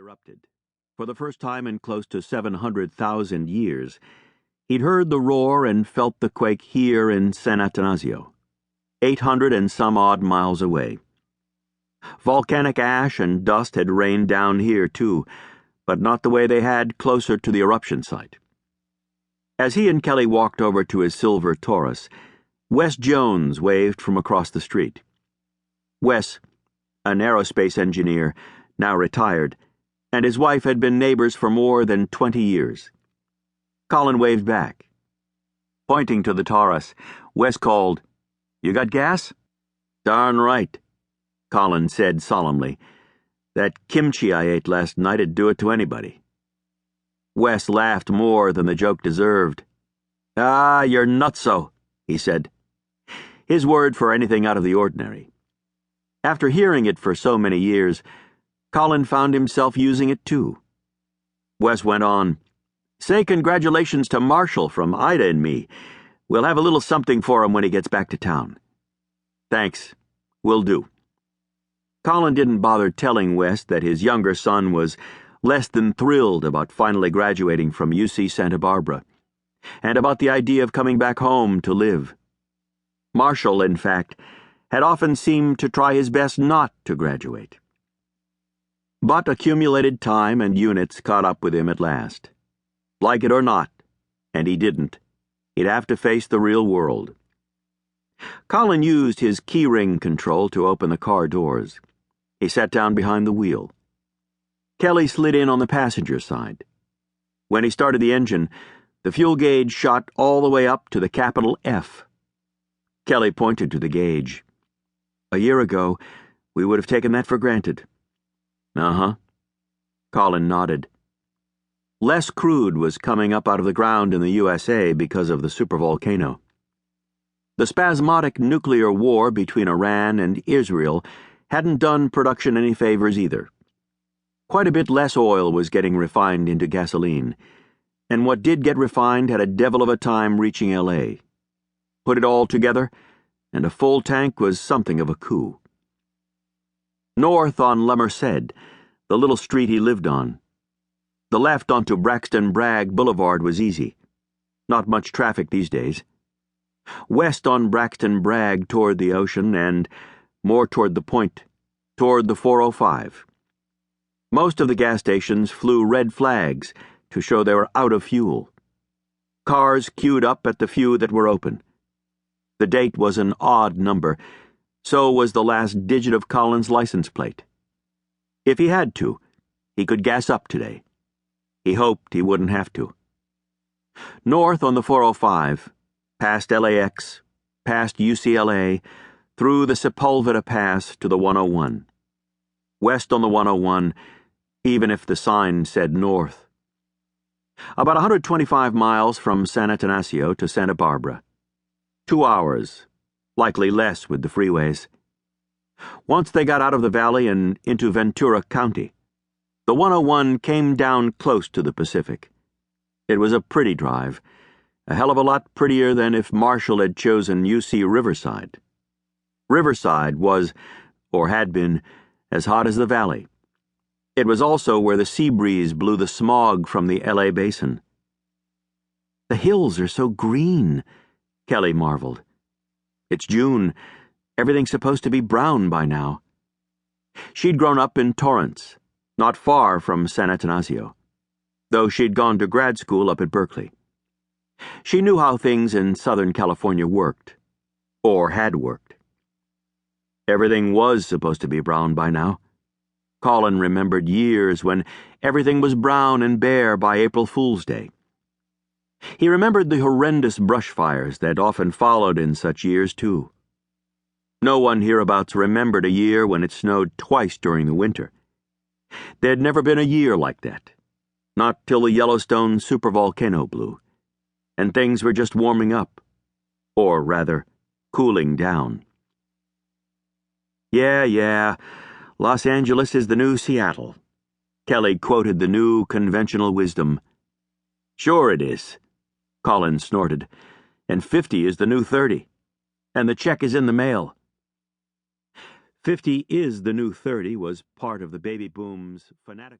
erupted. For the first time in close to 700,000 years, he'd heard the roar and felt the quake here in San Atanasio, 800 and some odd miles away. Volcanic ash and dust had rained down here, too, but not the way they had closer to the eruption site. As he and Kelly walked over to his silver Taurus, Wes Jones waved from across the street. Wes, an aerospace engineer, now retired, and his wife had been neighbors for more than 20 years. Colin waved back. Pointing to the Taurus, Wes called, "You got gas?" "Darn right," Colin said solemnly. "That kimchi I ate last night'd do it to anybody." Wes laughed more than the joke deserved. "Ah, you're nutso," he said. His word for anything out of the ordinary. After hearing it for so many years, Colin found himself using it too. Wes went on, "Say congratulations to Marshall from Ida and me. We'll have a little something for him when he gets back to town." "Thanks. Will do." Colin didn't bother telling Wes that his younger son was less than thrilled about finally graduating from UC Santa Barbara, and about the idea of coming back home to live. Marshall, in fact, had often seemed to try his best not to graduate. But accumulated time and units caught up with him at last. Like it or not, and he didn't, he'd have to face the real world. Colin used his keyring control to open the car doors. He sat down behind the wheel. Kelly slid in on the passenger side. When he started the engine, the fuel gauge shot all the way up to the capital F. Kelly pointed to the gauge. "A year ago, we would have taken that for granted." "Uh-huh." Colin nodded. Less crude was coming up out of the ground in the USA because of the supervolcano. The spasmodic nuclear war between Iran and Israel hadn't done production any favors either. Quite a bit less oil was getting refined into gasoline, and what did get refined had a devil of a time reaching L.A. Put it all together, and a full tank was something of a coup. North on La Merced, the little street he lived on. The left onto Braxton Bragg Boulevard was easy. Not much traffic these days. West on Braxton Bragg toward the ocean and, more toward the point, toward the 405. Most of the gas stations flew red flags to show they were out of fuel. Cars queued up at the few that were open. The date was an odd number, so was the last digit of Colin's license plate. If he had to, he could gas up today. He hoped he wouldn't have to. North on the 405, past LAX, past UCLA, through the Sepulveda Pass to the 101. West on the 101, even if the sign said north. About 125 miles from San Atanasio to Santa Barbara. 2 hours, likely less with the freeways. Once they got out of the valley and into Ventura County, the 101 came down close to the Pacific. It was a pretty drive, a hell of a lot prettier than if Marshall had chosen UC Riverside. Riverside was, or had been, as hot as the valley. It was also where the sea breeze blew the smog from the LA basin. "The hills are so green," Kelly marveled. "It's June. Everything's supposed to be brown by now." She'd grown up in Torrance, not far from San Atanasio, though she'd gone to grad school up at Berkeley. She knew how things in Southern California worked, or had worked. Everything was supposed to be brown by now. Colin remembered years when everything was brown and bare by April Fool's Day. He remembered the horrendous brush fires that often followed in such years, too. No one hereabouts remembered a year when it snowed twice during the winter. There'd never been a year like that, not till the Yellowstone supervolcano blew, and things were just warming up, or rather, cooling down. Yeah, Los Angeles is the new Seattle." Kelly quoted the new conventional wisdom. "Sure it is," Colin snorted, "and 50 is the new 30, and the check is in the mail." 50 is the new 30 was part of the baby boom's fanatical